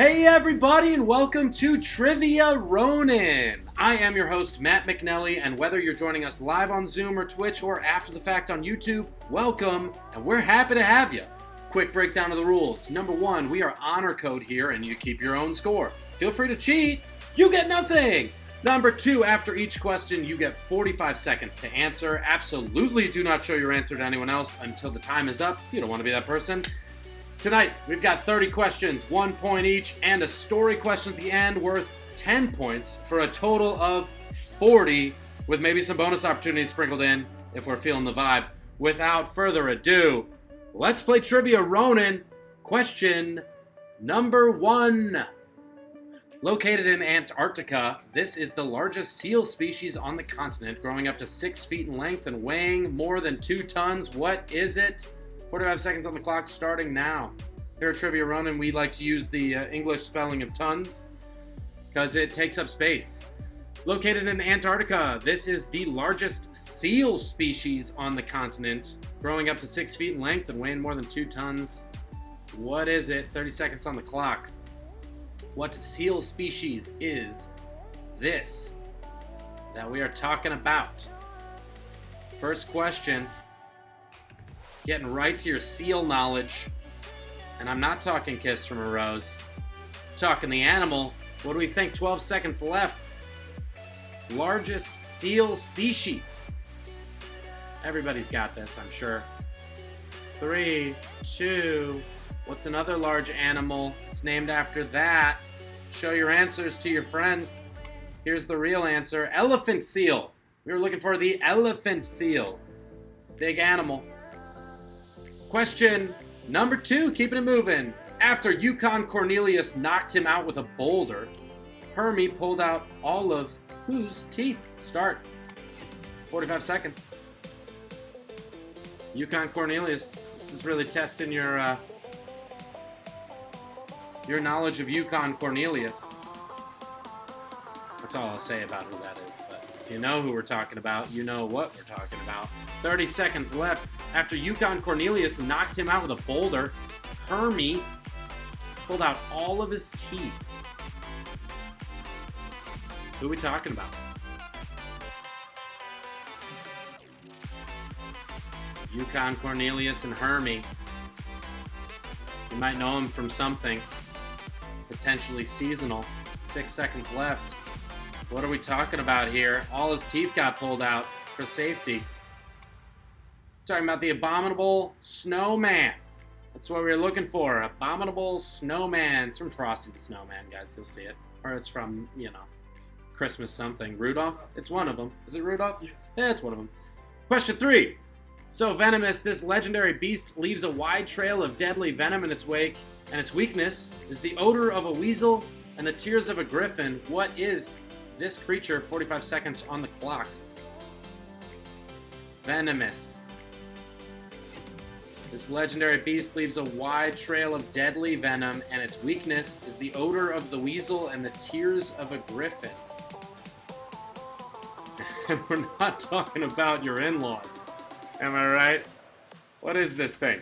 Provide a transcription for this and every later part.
Hey everybody, and welcome to Trivia Ronin. I am your host, Matt McNelly, and whether you're joining us live on Zoom or Twitch or after the fact on YouTube, welcome, and we're happy to have you. Quick breakdown of the rules. Number one, we are honor code here, and you keep your own score. Feel free to cheat. You get nothing. Number two, after each question, you get 45 seconds to answer. Absolutely do not show your answer to anyone else until the time is up. You don't want to be that person. Tonight, we've got 30 questions, 1 point each, and a story question at the end worth 10 points for a total of 40, with maybe some bonus opportunities sprinkled in if we're feeling the vibe. Without further ado, let's play Trivia Ronin. Question number one. Located in Antarctica, this is the largest seal species on the continent, growing up to 6 feet in length and weighing more than 2 tons. What is it? 45 seconds on the clock starting now. Here at Trivia Ronin, we like to use the English spelling of tons because it takes up space. Located in Antarctica, this is the largest seal species on the continent, growing up to 6 feet in length and weighing more than 2 tons. What is it? 30 seconds on the clock. What seal species is this that we are talking about? First question. Getting right to your seal knowledge. And I'm not talking Kiss from a Rose. I'm talking the animal. What do we think? 12 seconds left. Largest seal species. Everybody's got this, I'm sure. 3, 2, what's another large animal? It's named after that. Show your answers to your friends. Here's the real answer. Elephant seal. We were looking for the elephant seal. Big animal. Question number 2, keeping it moving. After Yukon Cornelius knocked him out with a boulder, Hermie pulled out all of whose teeth? Start. 45 seconds. Yukon Cornelius. This is really testing your knowledge of Yukon Cornelius. That's all I'll say about who that is. But if you know who we're talking about, you know what we're talking about. 30 seconds left. After Yukon Cornelius knocked him out with a boulder, Hermie pulled out all of his teeth. Who are we talking about? Yukon Cornelius and Hermie. You might know him from something. Potentially seasonal. 6 seconds left. What are we talking about here? All his teeth got pulled out for safety. Talking about the abominable snowman. That's what we were looking for. Abominable snowman. It's from Frosty the Snowman, guys. You'll see it. Or it's from, Christmas something. Rudolph? It's one of them. Is it Rudolph? Yeah, it's one of them. Question 3. So venomous, this legendary beast leaves a wide trail of deadly venom in its wake, and its weakness is the odor of a weasel and the tears of a griffin. What is this creature? 45 seconds on the clock. Venomous. This legendary beast leaves a wide trail of deadly venom, and its weakness is the odor of the weasel and the tears of a griffin. And we're not talking about your in-laws. Am I right? What is this thing?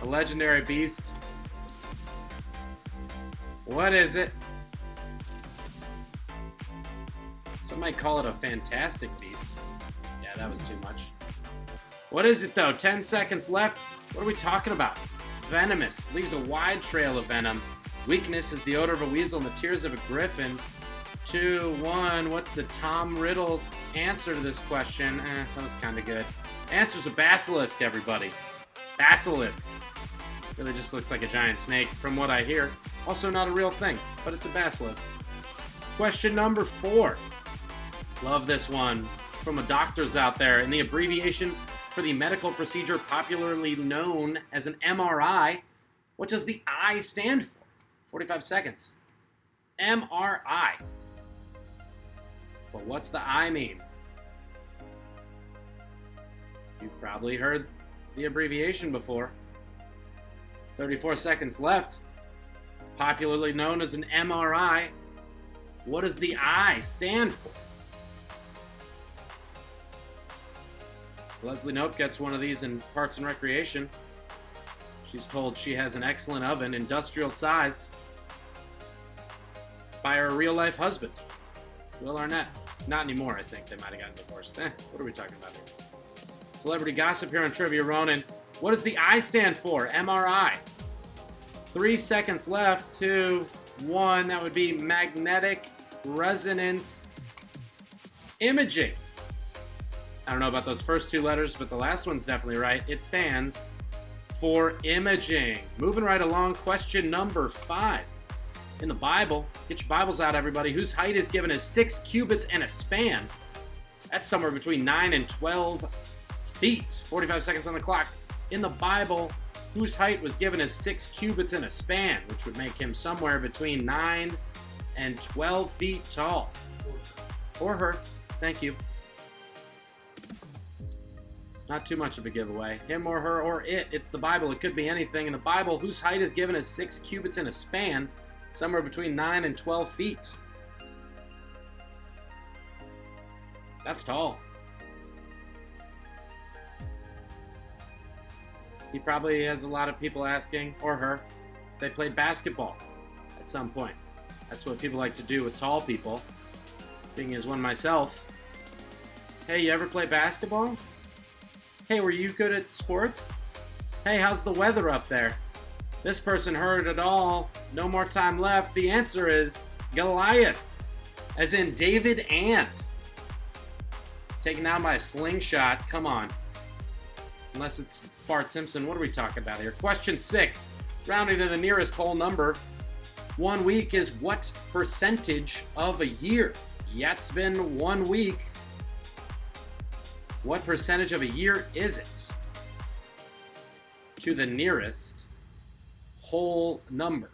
A legendary beast? What is it? Some might call it a fantastic beast. Yeah, that was too much. What is it, though? 10 seconds left. What are we talking about? It's venomous. Leaves a wide trail of venom. Weakness is the odor of a weasel and the tears of a griffin. 2, 1. What's the Tom Riddle answer to this question? That was kind of good. Answer's a basilisk, everybody. Basilisk. Really just looks like a giant snake, from what I hear. Also not a real thing, but it's a basilisk. Question number 4. Love this one. From the doctors out there. In the abbreviation for the medical procedure popularly known as an MRI, what does the I stand for? 45 seconds. MRI. But what's the I mean? You've probably heard the abbreviation before. 34 seconds left. Popularly known as an MRI. What does the I stand for? Leslie Knope gets one of these in Parks and Recreation. She's told she has an excellent oven, industrial-sized, by her real-life husband, Will Arnett. Not anymore, I think. They might have gotten divorced. What are we talking about here? Celebrity gossip here on Trivia Ronin. What does the I stand for? MRI. 3 seconds left. 2, 1. That would be magnetic resonance imaging. I don't know about those first 2 letters, but the last one's definitely right. It stands for imaging. Moving right along, question number 5. In the Bible, get your Bibles out, everybody, whose height is given as 6 cubits and a span. That's somewhere between 9 and 12 feet. 45 seconds on the clock. In the Bible, whose height was given as 6 cubits and a span, which would make him somewhere between 9 and 12 feet tall. Or her. Thank you. Not too much of a giveaway. Him or her or it. It's the Bible. It could be anything. In the Bible, whose height is given as 6 cubits and a span, somewhere between 9 and 12 feet. That's tall. He probably has a lot of people asking, or her, if they played basketball at some point. That's what people like to do with tall people. Speaking as one myself. Hey, you ever play basketball? Hey, were you good at sports? Hey, how's the weather up there? This person heard it all. No more time left. The answer is Goliath, as in David Ant. Taken down by a slingshot. Come on. Unless it's Bart Simpson. What are we talking about here? Question 6. Rounding to the nearest whole number. 1 week is what percentage of a year? Yeah, it's been 1 week. What percentage of a year is it? To the nearest whole number.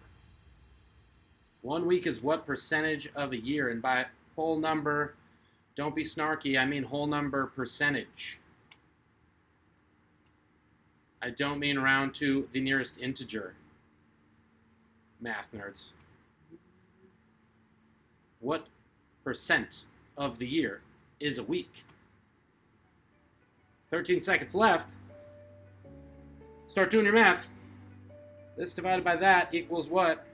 1 week is what percentage of a year? And by whole number, don't be snarky, I mean whole number percentage. I don't mean round to the nearest integer. Math nerds. What percent of the year is a week? 13 seconds left. Start doing your math. This divided by that equals what?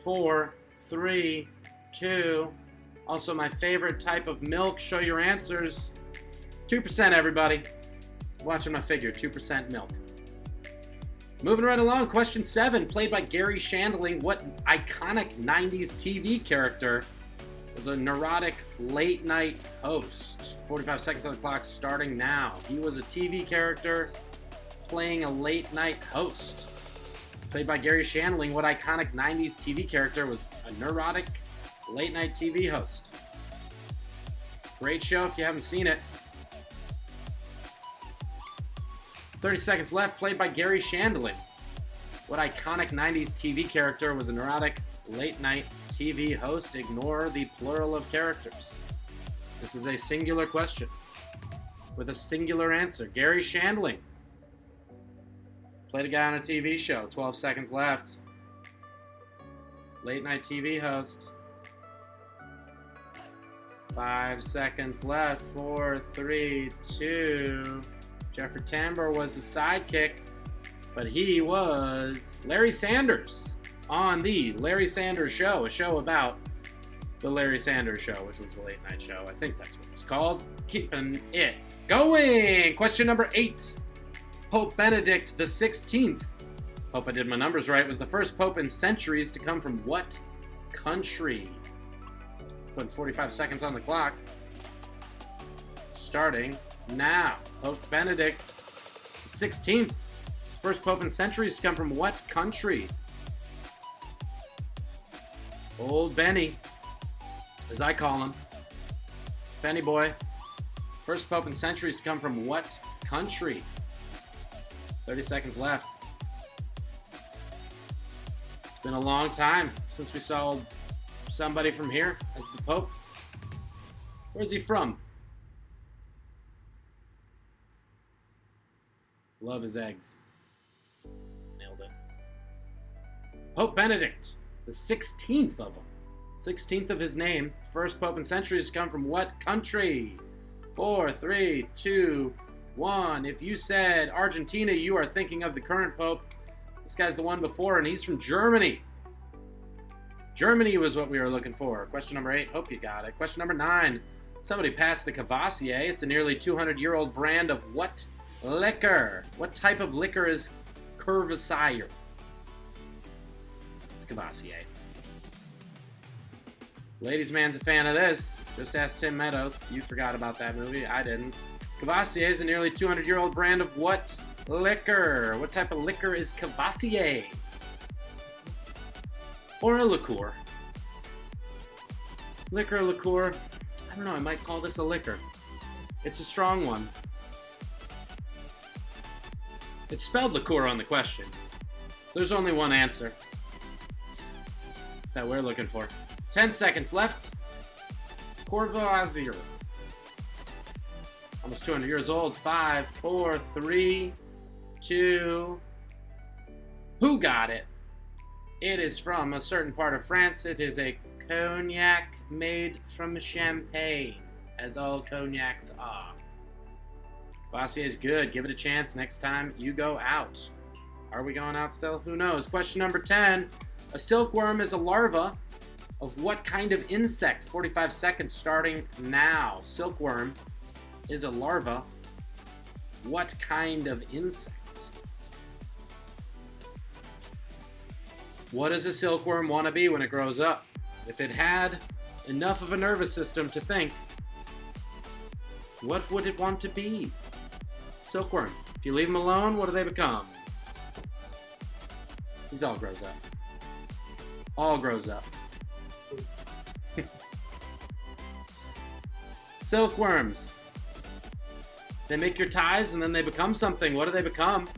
4, 3, 2. Also my favorite type of milk. Show your answers. 2%, everybody. Watching my figure. 2% milk. Moving right along. Question 7. Played by Gary Shandling. What iconic 90s TV character was a neurotic late-night host? 45 seconds on the clock starting now. He was a TV character playing a late-night host. Played by Gary Shandling, what iconic 90s TV character was a neurotic late-night TV host? Great show if you haven't seen it. 30 seconds left. Played by Gary Shandling. What iconic 90s TV character was a neurotic late-night TV host? Ignore the plural of characters. This is a singular question with a singular answer. Gary Shandling. Played a guy on a TV show. 12 seconds left. Late-night TV host. 5 seconds left. 4, 3, 2. Jeffrey Tambor was the sidekick, but he was Larry Sanders on the Larry Sanders Show, a show about the Larry Sanders Show, which was the late-night show. I think that's what it was called. Keeping it going. Question number 8. Pope Benedict the 16th. Hope I did my numbers right. Was the first pope in centuries to come from what country? Putting 45 seconds on the clock. Starting now. Pope Benedict the 16th. First pope in centuries to come from what country? Old Benny, as I call him. Benny boy. First pope in centuries to come from what country? 30 seconds left. It's been a long time since we saw somebody from here as the pope. Where's he from? Love his eggs. Nailed it. Pope Benedict, the 16th of them. 16th of his name. First pope in centuries to come from what country? 4, 3, 2, 1. If you said Argentina, you are thinking of the current Pope. This guy's the one before, and he's from Germany. Germany was what we were looking for. Question number 8. Hope you got it. Question number 9. Somebody passed the Cavassier. It's a nearly 200-year-old brand of what liquor? What type of liquor is Cavassier? It's Cavassier. Ladies' man's a fan of this. Just ask Tim Meadows. You forgot about that movie. I didn't. Cavassier is a nearly 200-year-old brand of what liquor? What type of liquor is Cavassier? Or a liqueur. Liqueur. I don't know, I might call this a liquor. It's a strong one. It's spelled liqueur on the question. There's only one answer that we're looking for. 10 seconds left. Courvoisier. Almost 200 years old. 5, 4, 3, 2. Who got it? It is from a certain part of France. It is a cognac made from champagne, as all cognacs are. Cavassier is good. Give it a chance next time you go out. Are we going out still? Who knows? Question number 10. A silkworm is a larva of what kind of insect? 45 seconds starting now. Silkworm is a larva. What kind of insect? What does a silkworm want to be when it grows up? If it had enough of a nervous system to think, what would it want to be? Silkworm. If you leave them alone, what do they become? These all grows up. All grows up. Silkworms. They make your ties and then they become something. What do they become?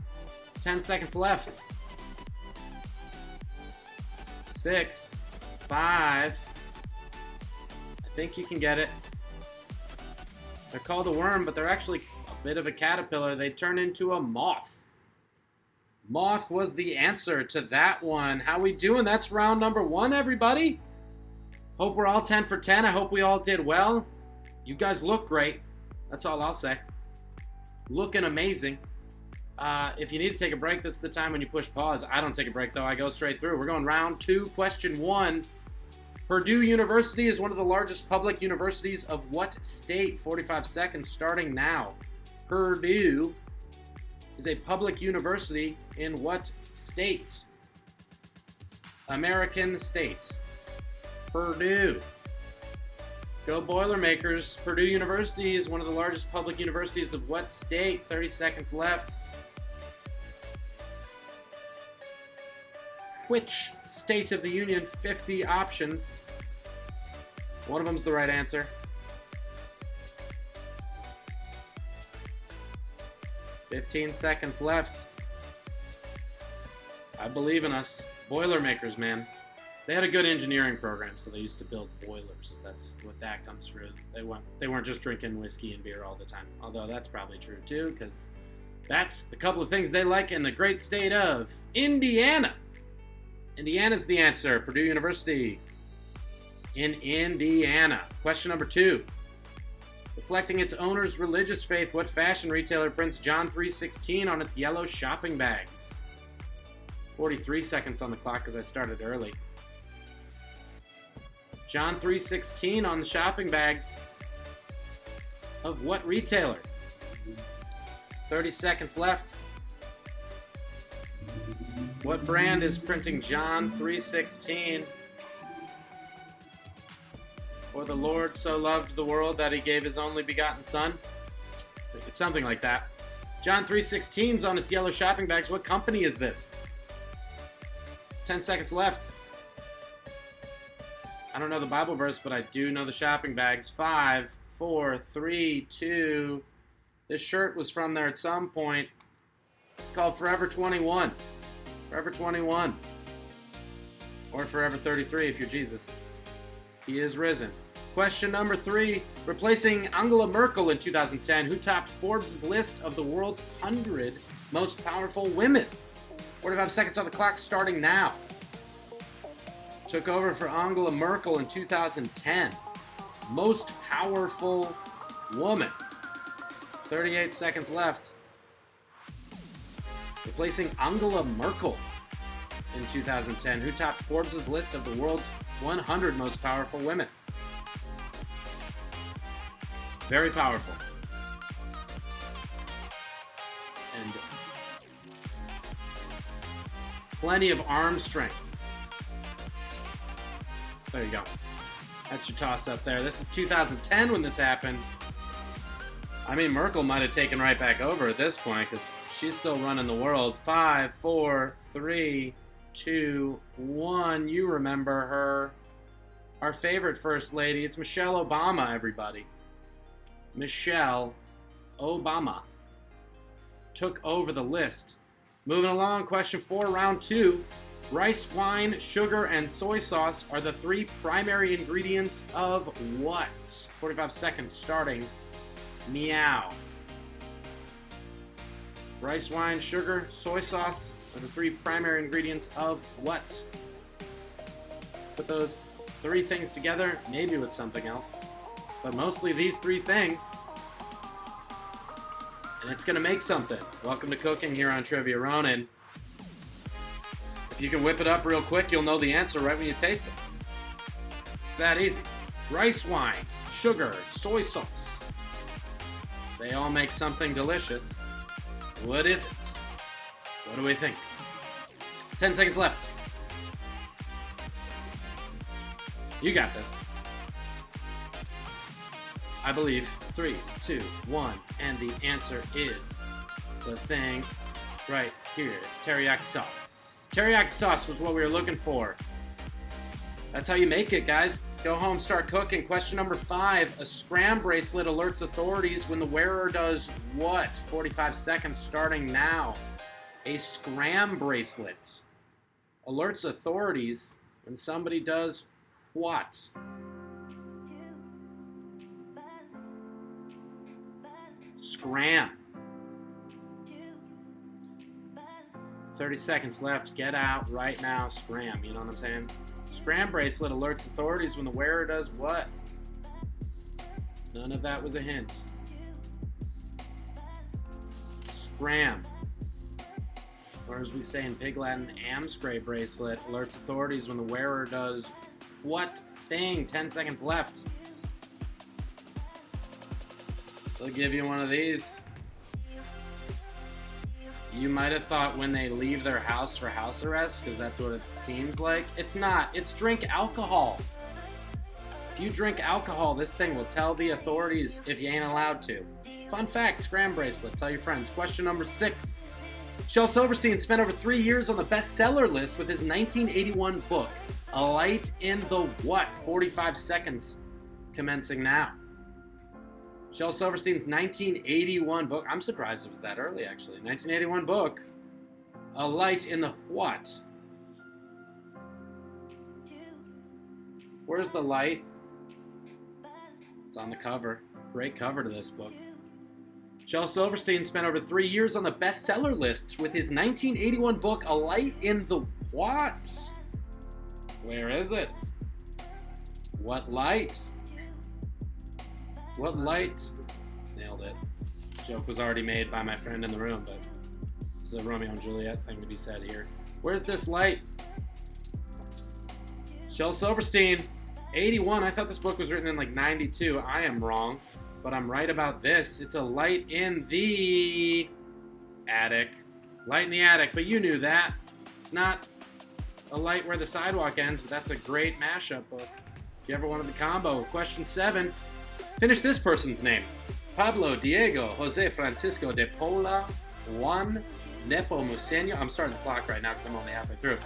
10 seconds left. 6, 5. I think you can get it. They're called a worm, but they're actually a bit of a caterpillar. They turn into a moth. Moth was the answer to that one. How we doing? That's round number 1, everybody. Hope we're all 10 for 10. I hope we all did well. You guys look great. That's all I'll say. Looking amazing. If you need to take a break, this is the time when you push pause. I don't take a break, though. I go straight through. We're going round 2, question 1. Purdue University is one of the largest public universities of what state? 45 seconds starting now. Purdue is a public university in what state? American state. Purdue. Go Boilermakers. Purdue University is one of the largest public universities of what state? 30 seconds left. Which state of the union? 50 options. One of them's the right answer. 15 seconds left. I believe in us. Boilermakers, man. They had a good engineering program, so they used to build boilers. That's what that comes through. They weren't just drinking whiskey and beer all the time. Although that's probably true too, because that's a couple of things they like in the great state of Indiana. Indiana's the answer. Purdue University in Indiana. Question number 2. Reflecting its owner's religious faith, what fashion retailer prints John 3:16 on its yellow shopping bags? 43 seconds on the clock because I started early. John 3:16 on the shopping bags of what retailer? 30 seconds left. What brand is printing John 3:16? For the Lord so loved the world that he gave his only begotten son. It's something like that. John 3:16's on its yellow shopping bags. What company is this? 10 seconds left. I don't know the Bible verse, but I do know the shopping bags. 5, 4, 3, 2. This shirt was from there at some point. It's called Forever 21. Forever 21. Or Forever 33 if you're Jesus. He is risen. Question number 3. Replacing Angela Merkel in 2010, who topped Forbes' list of the world's 100 most powerful women? 45 seconds on the clock starting now. Took over for Angela Merkel in 2010. Most powerful woman. 38 seconds left. Replacing Angela Merkel in 2010, who topped Forbes' list of the world's 100 most powerful women. Very powerful. And plenty of arm strength. There you go. That's your toss up there. This is 2010 when this happened. I mean, Merkel might have taken right back over at this point because she's still running the world. 5, 4, 3, 2, 1. You remember her. Our favorite first lady. It's Michelle Obama, everybody. Michelle Obama took over the list. Moving along, question 4, round 2. Rice wine, sugar, and soy sauce are the 3 primary ingredients of what? 45 seconds starting. Meow. Rice wine, sugar, soy sauce are the 3 primary ingredients of what? Put those 3 things together, maybe with something else, but mostly these 3 things, and it's gonna make something. Welcome to cooking here on Trivia Ronin. If you can whip it up real quick, you'll know the answer right when you taste it. It's that easy. Rice wine, sugar, soy sauce. They all make something delicious. What is it? What do we think? 10 seconds left. You got this. I believe. 3, 2, 1, and the answer is the thing right here. It's teriyaki sauce. Teriyaki sauce was what we were looking for. That's how you make it, guys. Go home, start cooking. Question number 5. A scram bracelet alerts authorities when the wearer does what? 45 seconds starting now. A scram bracelet alerts authorities when somebody does what? Scram. 30 seconds left. Get out right now. Scram. You know what I'm saying? Scram bracelet alerts authorities when the wearer does what? None of that was a hint. Scram. Or as we say in Pig Latin, Amscray bracelet alerts authorities when the wearer does what thing? 10 seconds left. They'll give you one of these. You might have thought when they leave their house for house arrest, because that's what it seems like. It's not. It's drink alcohol. If you drink alcohol, this thing will tell the authorities if you ain't allowed to. Fun fact, scram bracelet. Tell your friends. Question number 6. Shel Silverstein spent over 3 years on the bestseller list with his 1981 book, A Light in the What? 45 seconds commencing now. Shel Silverstein's 1981 book. I'm surprised it was that early, actually. 1981 book. A Light in the What? Where's the light? It's on the cover. Great cover to this book. Shel Silverstein spent over 3 years on the bestseller lists with his 1981 book, A Light in the What? Where is it? What light? What light? Nailed it. Joke was already made by my friend in the room, but it's a Romeo and Juliet thing to be said here. Where's this light? Shel Silverstein, 81. I thought this book was written in like 92. I am wrong, but I'm right about this. It's a light in the attic. Light in the attic, but you knew that. It's not A Light Where the Sidewalk Ends, but that's a great mashup book. If you ever wanted the combo. Question 7. Finish this person's name. Pablo Diego Jose Francisco de Paula Juan Nepomuceno. I'm starting the clock right now because I'm only halfway through.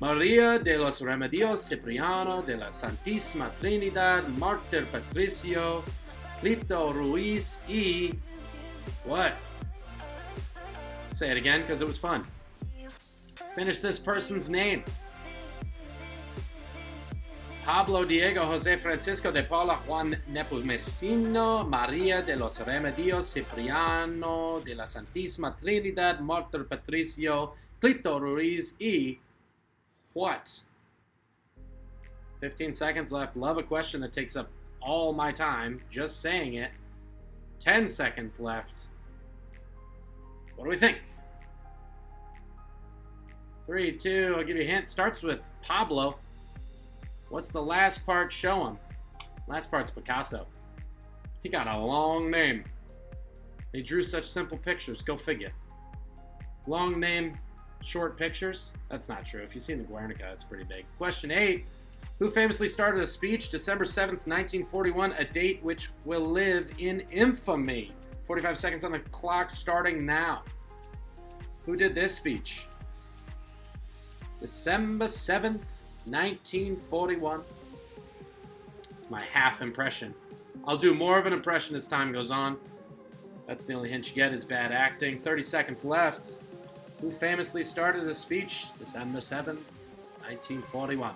Maria de los Remedios Cipriano de la Santísima Trinidad Mártir Patricio Clito Ruiz y... What? Say it again because it was fun. Finish this person's name. Pablo Diego Jose Francisco de Paula Juan Nepomuceno Maria de los Remedios Cipriano de la Santísima Trinidad Mártir Patricio Clito Ruiz y what? 15 seconds left. Love a question that takes up all my time just saying it. 10 seconds left. What do we think? 3, 2, I'll give you a hint. Starts with Pablo. What's the last part show him? Last part's Picasso. He got a long name. They drew such simple pictures. Go figure. Long name, short pictures? That's not true. If you've seen the Guernica, it's pretty big. Question 8. Who famously started a speech December 7th, 1941, a date which will live in infamy? 45 seconds on the clock starting now. Who did this speech? December 7th, 1941. It's my half impression. I'll do more of an impression as time goes on. That's the only hint you get is bad acting. 30 seconds left. Who famously started a speech December 7th, 1941?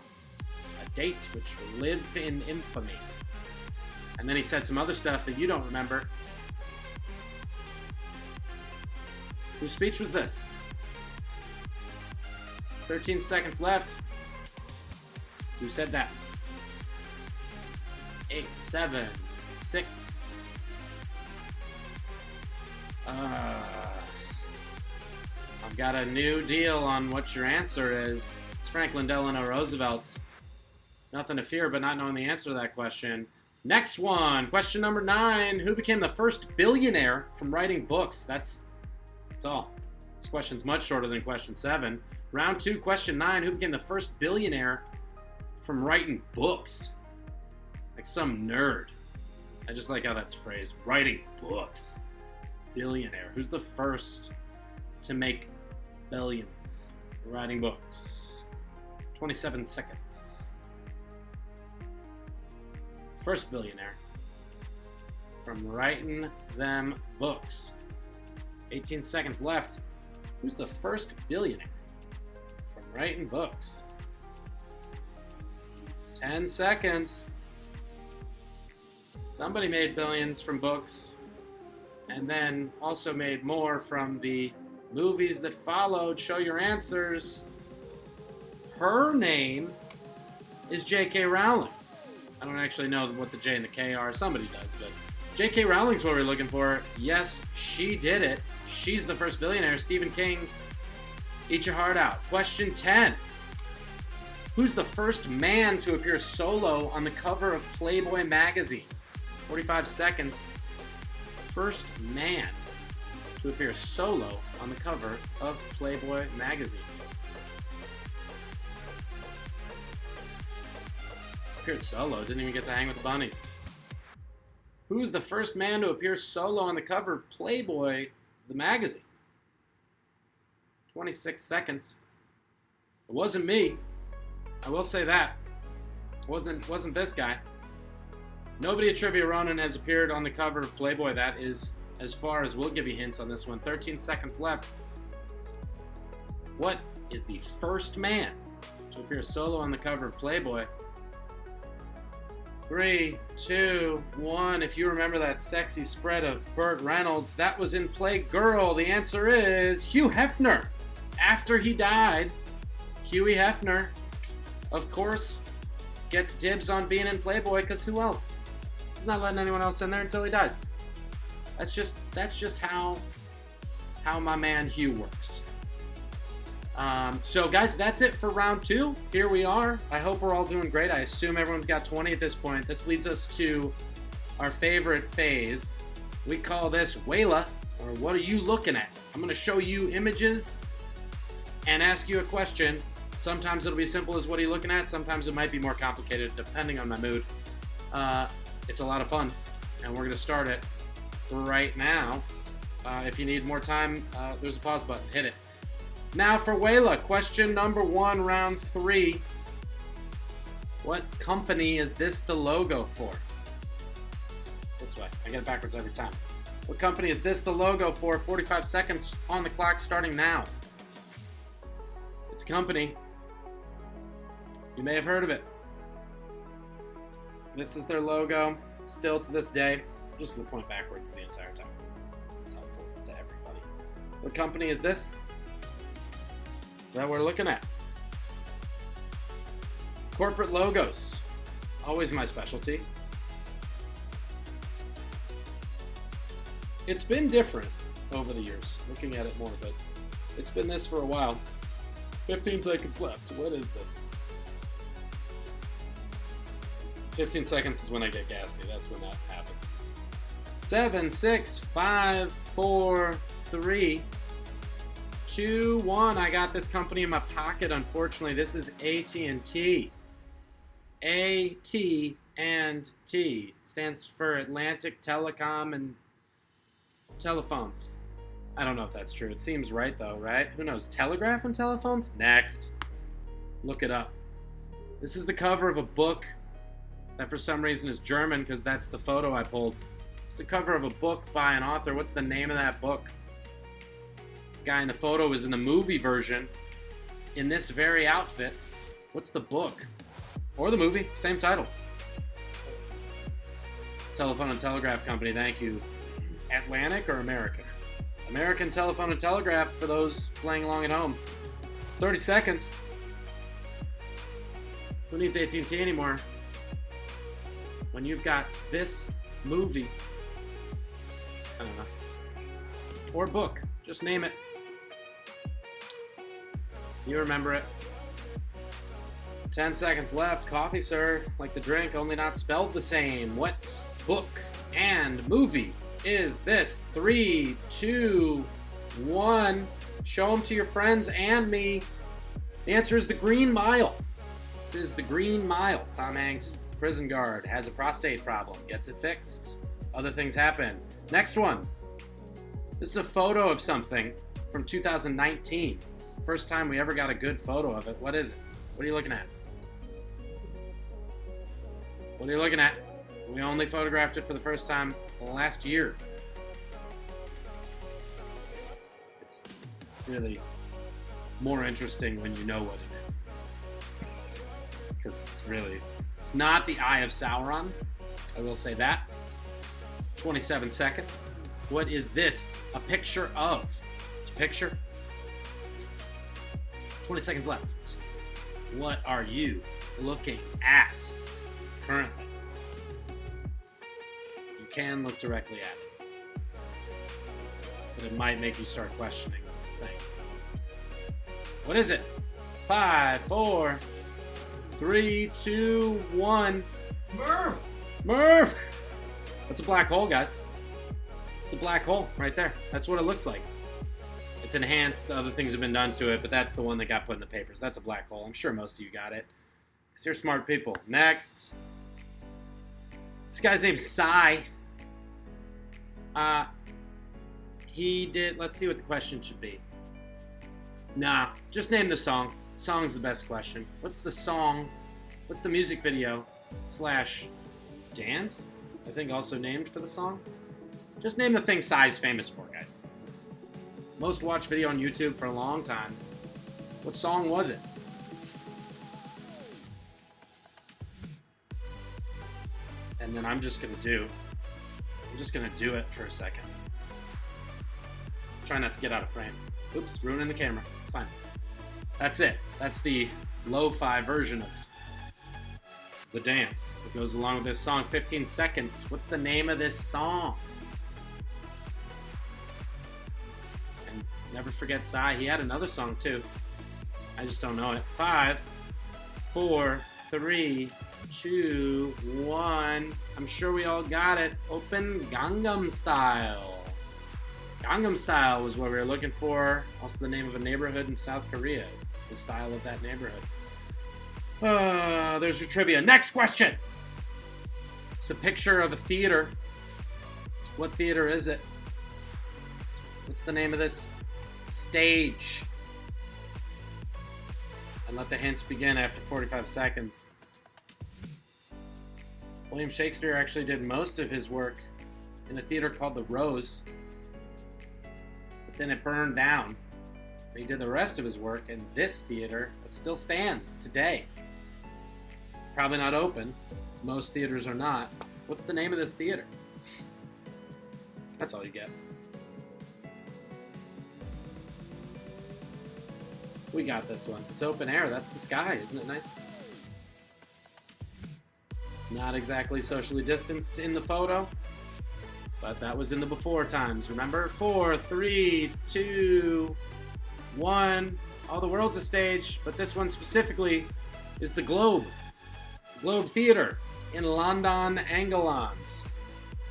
A date which will live in infamy. And then he said some other stuff that you don't remember. Whose speech was this? 13 seconds left. Who said that? 8, 7, 6. I've got a new deal on what your answer is. It's Franklin Delano Roosevelt. Nothing to fear but not knowing the answer to that question. Next one, question number 9. Who became the first billionaire from writing books? That's all. This question's much shorter than question 7. Round 2, question 9. Who became the first billionaire from writing books? Like some nerd. I just like how that's phrased. Writing books. Billionaire. Who's the first to make billions writing books? 27 seconds. First billionaire from writing them books. 18 seconds left. Who's the first billionaire from writing books? 10 seconds. Somebody made billions from books and then also made more from the movies that followed. Show your answers. Her name is J.K. Rowling. I don't actually know what the J and the K are. Somebody does, but J.K. Rowling's what we're looking for. Yes, she did it. She's the first billionaire. Stephen King, eat your heart out. Question 10. Who's the first man to appear solo on the cover of Playboy magazine? 45 seconds. First man to appear solo on the cover of Playboy magazine. Appeared solo, didn't even get to hang with the bunnies. Who's the first man to appear solo on the cover of Playboy, the magazine? 26 seconds. It wasn't me. I will say that. It wasn't this guy. Nobody at Trivia Ronin has appeared on the cover of Playboy. That is as far as we'll give you hints on this one. 13 seconds left. What is the first man to appear solo on the cover of Playboy? 3, 2, 1. If you remember that sexy spread of Burt Reynolds, that was in Playgirl. The answer is Hugh Hefner. After he died, Hughie Hefner, of course, gets dibs on being in Playboy, because who else? He's not letting anyone else in there until he dies. That's just how my man Hugh works. So guys, that's it for round 2. Here we are. I hope we're all doing great. I assume everyone's got 20 at this point. This leads us to our favorite phase. We call this Wayla, or what are you looking at? I'm going to show you images and ask you a question. Sometimes it'll be simple as what are you looking at. Sometimes it might be more complicated depending on my mood. It's a lot of fun, and we're going to start it right now. If you need more time, there's a pause button. Hit it. Now for Wayla, question number 1, round 3. What company is this the logo for? This way. I get it backwards every time. What company is this the logo for? 45 seconds on the clock starting now. It's a company. You may have heard of it. This is their logo, still to this day. I'm just going to point backwards the entire time. This is helpful to everybody. What company is this that we're looking at? Corporate logos. Always my specialty. It's been different over the years, looking at it more, but it's been this for a while. 15 seconds left. What is this? 15 seconds is when I get gassy. That's when that happens. 7, 6, 5, 4, 3, 2, 1. I got this company in my pocket. Unfortunately, this is AT&T. AT&T. It stands for Atlantic Telecom and Telephones. I don't know if that's true. It seems right, though, right? Who knows? Telegraph and telephones? Next. Look it up. This is the cover of a book that for some reason is German because that's the photo I pulled. It's the cover of a book by an author. What's the name of that book? The guy in the photo is in the movie version in this very outfit. What's the book? Or the movie. Same title. Telephone and Telegraph Company. Thank you. Atlantic or American? American Telephone and Telegraph for those playing along at home. 30 seconds. Who needs AT&T anymore? When you've got this movie. I don't know. Or book. Just name it. You remember it. 10 seconds left. Coffee, sir. Like the drink, only not spelled the same. What book and movie is this? 3, 2, 1. Show them to your friends and me. The answer is The Green Mile. This is The Green Mile. Tom Hanks, prison guard, has a prostate problem, gets it fixed. Other things happen. Next one. This is a photo of something from 2019. First time we ever got a good photo of it. What is it? What are you looking at? What are you looking at? We only photographed it for the first time last year. It's really more interesting when you know what it is. Because it's not the Eye of Sauron. I will say that. 27 seconds. What is this a picture of? It's a picture. 20 seconds left. What are you looking at currently? You can look directly at it, but it might make you start questioning things. What is it? 5, 4, 3, 2, 1. Murph! That's a black hole, guys. It's a black hole right there. That's what it looks like. It's enhanced. Other things have been done to it, but that's the one that got put in the papers. That's a black hole. I'm sure most of you got it, because you're smart people. Next. This guy's name's Psy. He did... Let's see what the question should be. Nah, just name the song. The song's the best question. What's the song? What's the music video / dance? I think also named for the song. Just name the thing Psy's famous for, guys. Most watched video on YouTube for a long time. What song was it? And then I'm just gonna do it for a second. Try not to get out of frame. Oops, ruining the camera. It's fine. That's it. That's the lo-fi version of the dance that goes along with this song. 15 seconds. What's the name of this song? And never forget Psy. He had another song too. I just don't know it. 5, 4, 3, 2, 1. I'm sure we all got it. Open Gangnam Style. Gangnam Style was what we were looking for. Also the name of a neighborhood in South Korea. It's the style of that neighborhood. There's your trivia. Next question. It's a picture of a theater. What theater is it? What's the name of this stage? And let the hints begin after 45 seconds. William Shakespeare actually did most of his work in a theater called the Rose. But then it burned down. And he did the rest of his work in this theater that still stands today. Probably not open. Most theaters are not. What's the name of this theater? That's all you get. We got this one. It's open air. That's the sky. Isn't it nice? Not exactly socially distanced in the photo. But that was in the before times, remember? 4, 3, 2, 1. Oh, the world's a stage, but this one specifically is the Globe. Globe Theatre in London, England.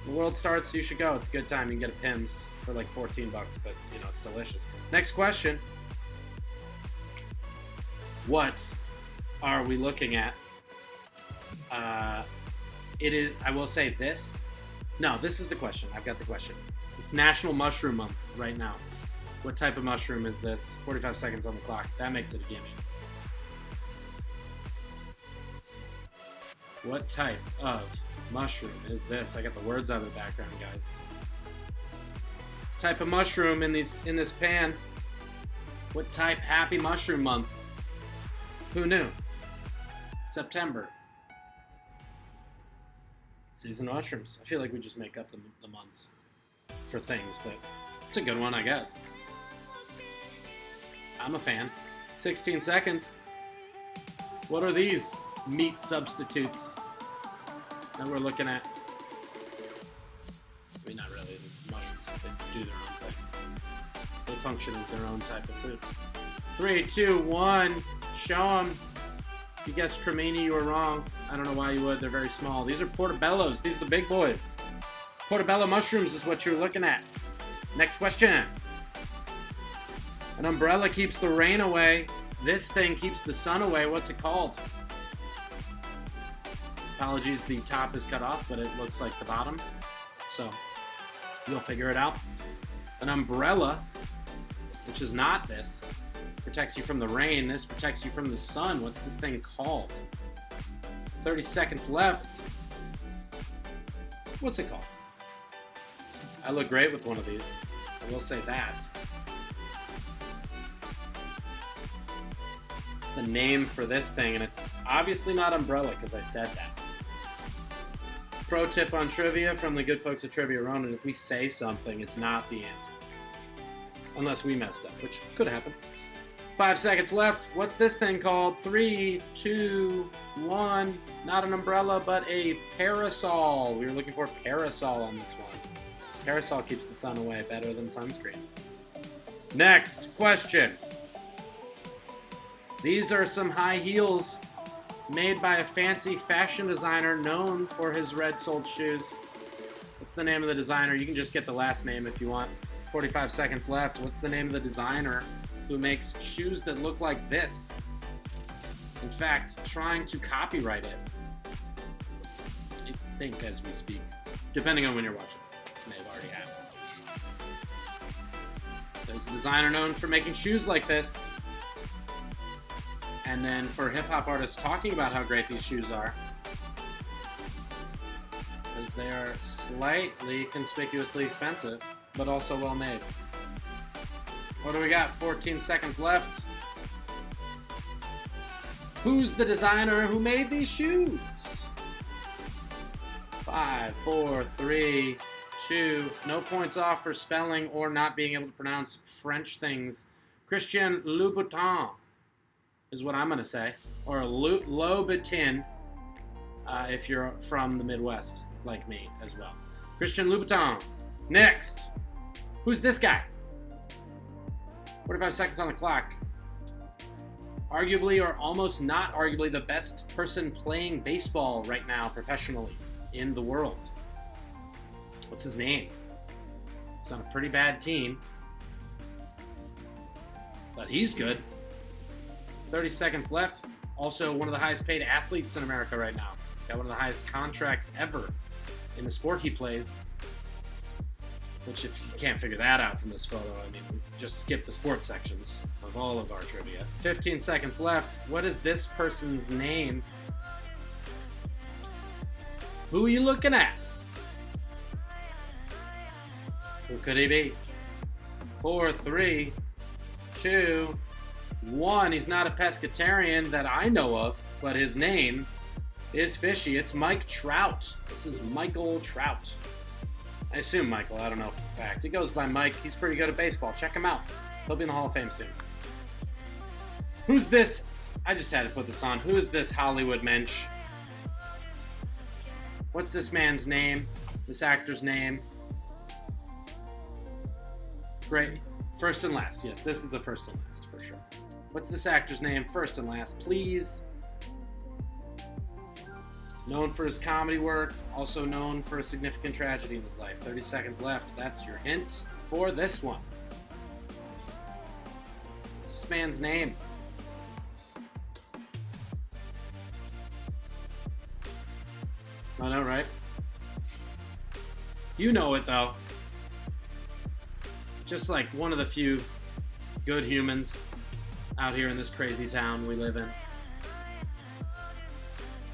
The world starts, you should go. It's a good time. You can get a Pims for like $14, but you know, it's delicious. Next question. What are we looking at? It is, I will say this. No, this is the question. I've got the question. It's National Mushroom Month right now. What type of mushroom is this? 45 seconds on the clock. That makes it a gimme. What type of mushroom is this? I got the words out of the background, guys. Type of mushroom in this pan. What type? Happy Mushroom Month. Who knew? September. Season of mushrooms. I feel like we just make up the months for things, but it's a good one, I guess. I'm a fan. 16 seconds. What are these meat substitutes that we're looking at? I mean, not really. The mushrooms, they do their own thing. They function as their own type of food. 3, 2, 1. Show them. If you guessed cremini, you were wrong. I don't know why you would. They're very small. These are portobellos. These are the big boys. Portobello mushrooms is what you're looking at. Next question. An umbrella keeps the rain away. This thing keeps the sun away. What's it called? Apologies, the top is cut off, but it looks like the bottom. So you'll figure it out. An umbrella, which is not this, protects you from the rain. This protects you from the sun. What's this thing called? 30 seconds left. What's it called? I look great with one of these. I will say that. It's the name for this thing, and it's obviously not umbrella because I said that. Pro tip on trivia from the good folks at Trivia Ronin: if we say something, it's not the answer. Unless we messed up, which could happen. 5 seconds left. What's this thing called? 3, 2, 1. Not an umbrella, but a parasol. We were looking for parasol on this one. Parasol keeps the sun away better than sunscreen. Next question. These are some high heels made by a fancy fashion designer known for his red-soled shoes. What's the name of the designer? You can just get the last name if you want. 45 seconds left. What's the name of the designer who makes shoes that look like this? In fact, trying to copyright it. I think as we speak, depending on when you're watching this. This may have already happened. There's a designer known for making shoes like this. And then for hip-hop artists talking about how great these shoes are. Because they are slightly conspicuously expensive, but also well made. What do we got? 14 seconds left. Who's the designer who made these shoes? 5, 4, 3, 2. No points off for spelling or not being able to pronounce French things. Christian Louboutin is what I'm going to say. Or Louboutin if you're from the Midwest, like me as well. Christian Louboutin. Next. Who's this guy? 45 seconds on the clock. Arguably, or almost not arguably, the best person playing baseball right now professionally in the world. What's his name? He's on a pretty bad team, but he's good. 30 seconds left. Also, one of the highest paid athletes in America right now. Got one of the highest contracts ever in the sport he plays. Which, if you can't figure that out from this photo, I mean, just skip the sports sections of all of our trivia. 15 seconds left. What is this person's name? Who are you looking at? Who could he be? 4, 3, 2, 1. He's not a pescatarian that I know of, but his name is fishy. It's Mike Trout. This is Michael Trout. I assume Michael. I don't know for a fact. He goes by Mike. He's pretty good at baseball. Check him out. He'll be in the Hall of Fame soon. Who's this? I just had to put this on. Who is this Hollywood mensch? What's this man's name? This actor's name? Great. First and last. Yes, this is a first and last for sure. What's this actor's name? First and last, please. Known for his comedy work, also known for a significant tragedy in his life. 30 seconds left. That's your hint for this one. What's this man's name? I know, right? You know it, though. Just like one of the few good humans out here in this crazy town we live in.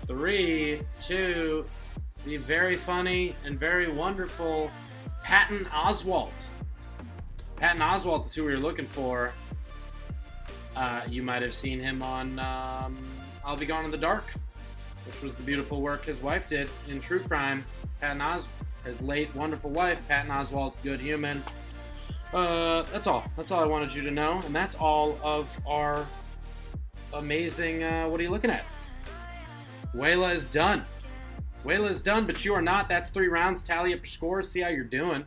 3, 2, the very funny and very wonderful Patton Oswalt. Patton Oswalt is who we were looking for. You might have seen him on I'll Be Gone in the Dark, which was the beautiful work his wife did in true crime. His late wonderful wife, Patton Oswalt, good human. That's all. That's all I wanted you to know, and that's all of our amazing. What are you looking at? Wayla is done. Wayla is done, but you are not. That's 3 rounds. Tally up your scores. See how you're doing.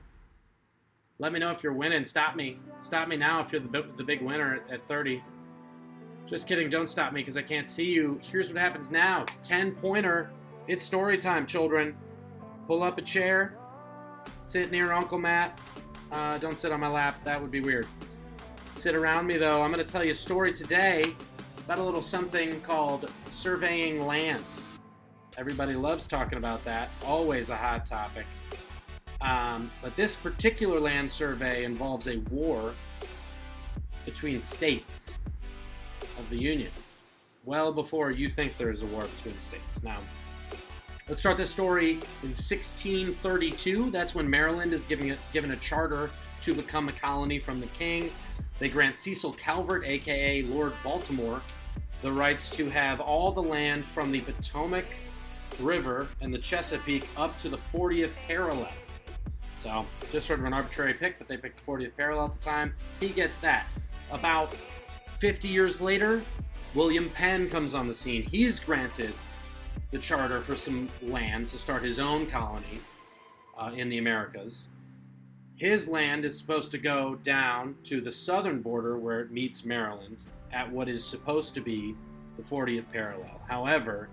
Let me know if you're winning. Stop me. Stop me now if you're the big winner at 30. Just kidding. Don't stop me because I can't see you. Here's what happens now. 10-pointer. It's story time, children. Pull up a chair. Sit near Uncle Matt. Don't sit on my lap. That would be weird. Sit around me, though. I'm going to tell you a story today about a little something called surveying lands. Everybody loves talking about that. Always a hot topic. But this particular land survey involves a war between states of the Union. Well before you think there's a war between states. Now, let's start this story in 1632. That's when Maryland is given a charter to become a colony from the king. They grant Cecil Calvert, a.k.a. Lord Baltimore, the rights to have all the land from the Potomac River and the Chesapeake up to the 40th parallel. So, just sort of an arbitrary pick, but they picked the 40th parallel at the time. He gets that. About 50 years later, William Penn comes on the scene. He's granted the charter for some land to start his own colony in the Americas. His land is supposed to go down to the southern border where it meets Maryland at what is supposed to be the 40th parallel. However,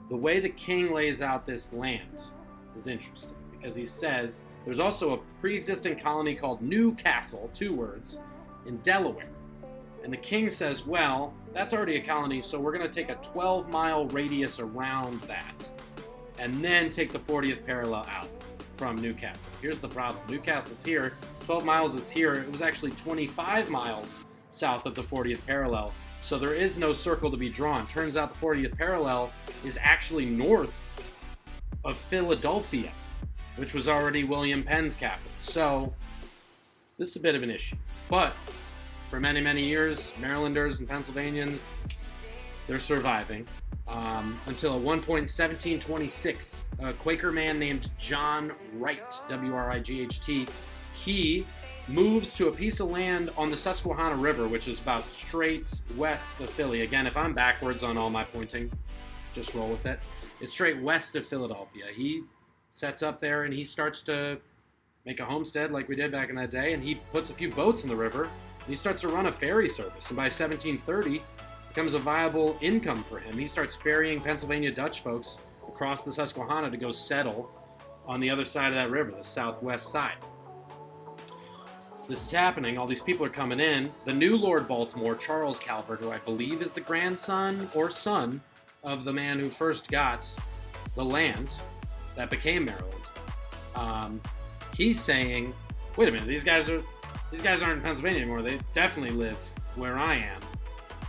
the way the king lays out this land is interesting because he says there's also a pre-existing colony called Newcastle, 2 words, in Delaware. And the king says, well, that's already a colony, so we're going to take a 12-mile radius around that and then take the 40th parallel out from Newcastle. Here's the problem. Newcastle's here. 12 miles is here. It was actually 25 miles south of the 40th parallel, so there is no circle to be drawn. Turns out the 40th parallel is actually north of Philadelphia, which was already William Penn's capital. So this is a bit of an issue. But for many, many years, Marylanders and Pennsylvanians, they're surviving. Until at one point, 1726, a Quaker man named John Wright, W-R-I-G-H-T, he moves to a piece of land on the Susquehanna River, which is about straight west of Philly. Again, if I'm backwards on all my pointing, just roll with it. It's straight west of Philadelphia. He sets up there and he starts to make a homestead like we did back in that day, and he puts a few boats in the river. He starts to run a ferry service, and by 1730, it becomes a viable income for him. He starts ferrying Pennsylvania Dutch folks across the Susquehanna to go settle on the other side of that river, the southwest side. This is happening. All these people are coming in. The new Lord Baltimore, Charles Calvert, who I believe is the grandson or son of the man who first got the land that became Maryland, he's saying, wait a minute, these guys aren't in Pennsylvania anymore. They definitely live where I am.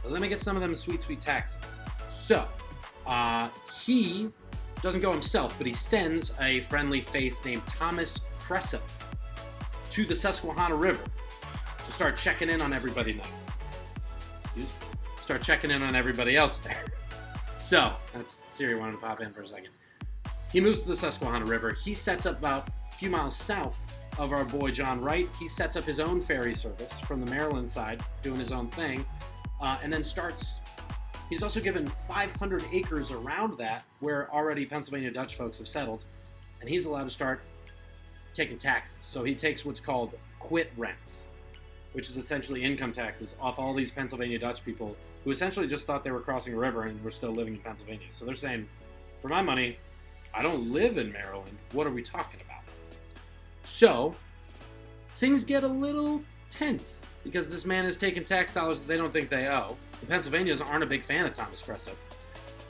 But let me get some of them sweet, sweet taxes. So, he doesn't go himself, but he sends a friendly face named Thomas Cressup to the Susquehanna River to start checking in on everybody else. Excuse me. Start checking in on everybody else there. So, that's Siri wanted to pop in for a second. He moves to the Susquehanna River. He sets up about a few miles south of our boy John Wright. He sets up his own ferry service from the Maryland side, doing his own thing, and then starts. He's also given 500 acres around that where already Pennsylvania Dutch folks have settled, and he's allowed to start taking taxes. So he takes what's called quit rents. which is essentially income taxes off all these Pennsylvania Dutch people who essentially just thought they were crossing a river and were still living in Pennsylvania. So they're saying, for my money, I don't live in Maryland. What are we talking about? So things get a little tense because this man is taking tax dollars that they don't think they owe. The Pennsylvanians aren't a big fan of Thomas Cressup.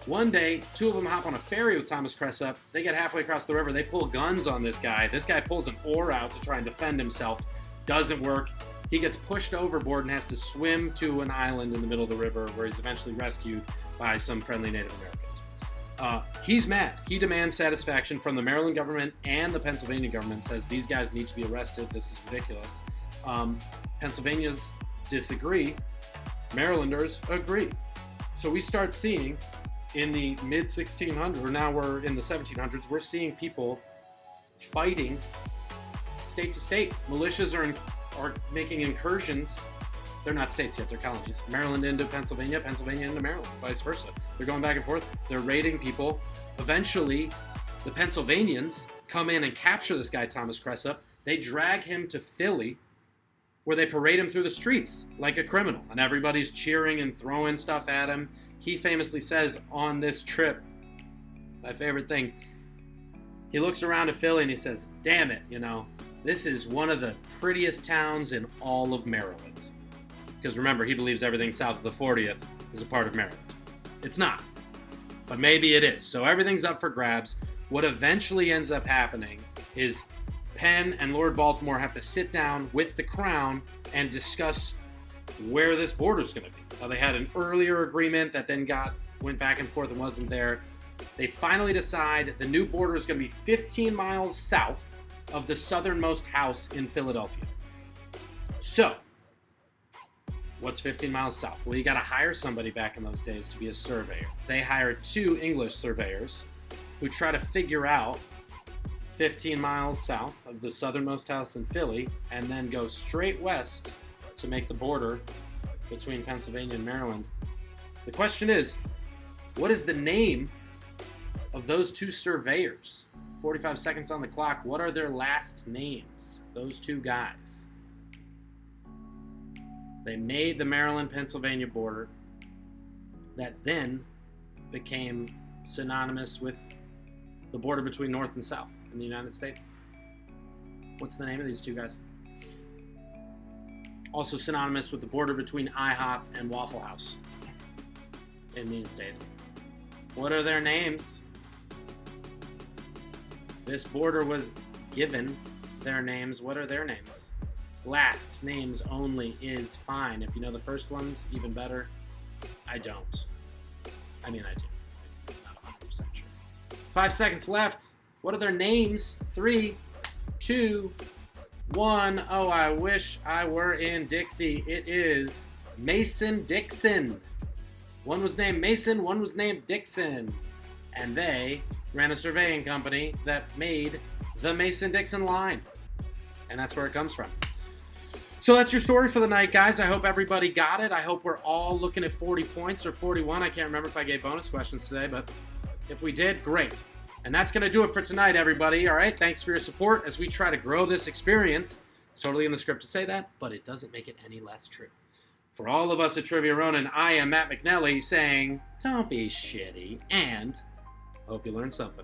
One day, two of them hop on a ferry with Thomas Cressup. They get halfway across the river. They pull guns on this guy. This guy pulls an oar out to try and defend himself. Doesn't work. He gets pushed overboard and has to swim to an island in the middle of the river where he's eventually rescued by some friendly Native Americans. He's mad. He demands satisfaction from the Maryland government and the Pennsylvania government, says these guys need to be arrested. This is ridiculous. Pennsylvanians disagree. Marylanders agree. So we start seeing in the mid-1600s, or now we're in the 1700s, we're seeing people fighting state to state. Militias are making incursions. They're not states yet, they're colonies. Maryland into Pennsylvania, Pennsylvania into Maryland, vice versa. They're going back and forth. They're raiding people. Eventually, the Pennsylvanians come in and capture this guy, Thomas Cressup. They drag him to Philly, where they parade him through the streets like a criminal, and everybody's cheering and throwing stuff at him. He famously says on this trip, my favorite thing, he looks around at Philly and he says, damn it, this is one of the prettiest towns in all of Maryland. Because remember, he believes everything south of the 40th is a part of Maryland. It's not, but maybe it is. So everything's up for grabs. What eventually ends up happening is Penn and Lord Baltimore have to sit down with the Crown and discuss where this border is going to be. They had an earlier agreement that then went back and forth and wasn't there. They finally decide the new border is going to be 15 miles south of the southernmost house in Philadelphia. So, what's 15 miles south? Well, you got to hire somebody back in those days to be a surveyor. They hired 2 English surveyors who try to figure out 15 miles south of the southernmost house in Philly and then go straight west to make the border between Pennsylvania and Maryland. The question is, what is the name of those 2 surveyors? 45 seconds on the clock. What are their last names? Those 2 guys. They made the Maryland-Pennsylvania border that then became synonymous with the border between North and South in the United States. What's the name of these 2 guys? Also synonymous with the border between IHOP and Waffle House in these days. What are their names? This border was given their names. What are their names? Last names only is fine. If you know the first ones, even better. I don't. I mean, I do. I'm not 100% sure. 5 seconds left. What are their names? 3, 2, 1. Oh, I wish I were in Dixie. It is Mason Dixon. One was named Mason, one was named Dixon. And they ran a surveying company that made the Mason-Dixon line. And that's where it comes from. So that's your story for the night, guys. I hope everybody got it. I hope we're all looking at 40 points or 41. I can't remember if I gave bonus questions today, but if we did, great. And that's going to do it for tonight, everybody. All right, thanks for your support as we try to grow this experience. It's totally in the script to say that, but it doesn't make it any less true. For all of us at Trivia Ronin, I am Matt McNelly saying, don't be shitty, and hope you learned something.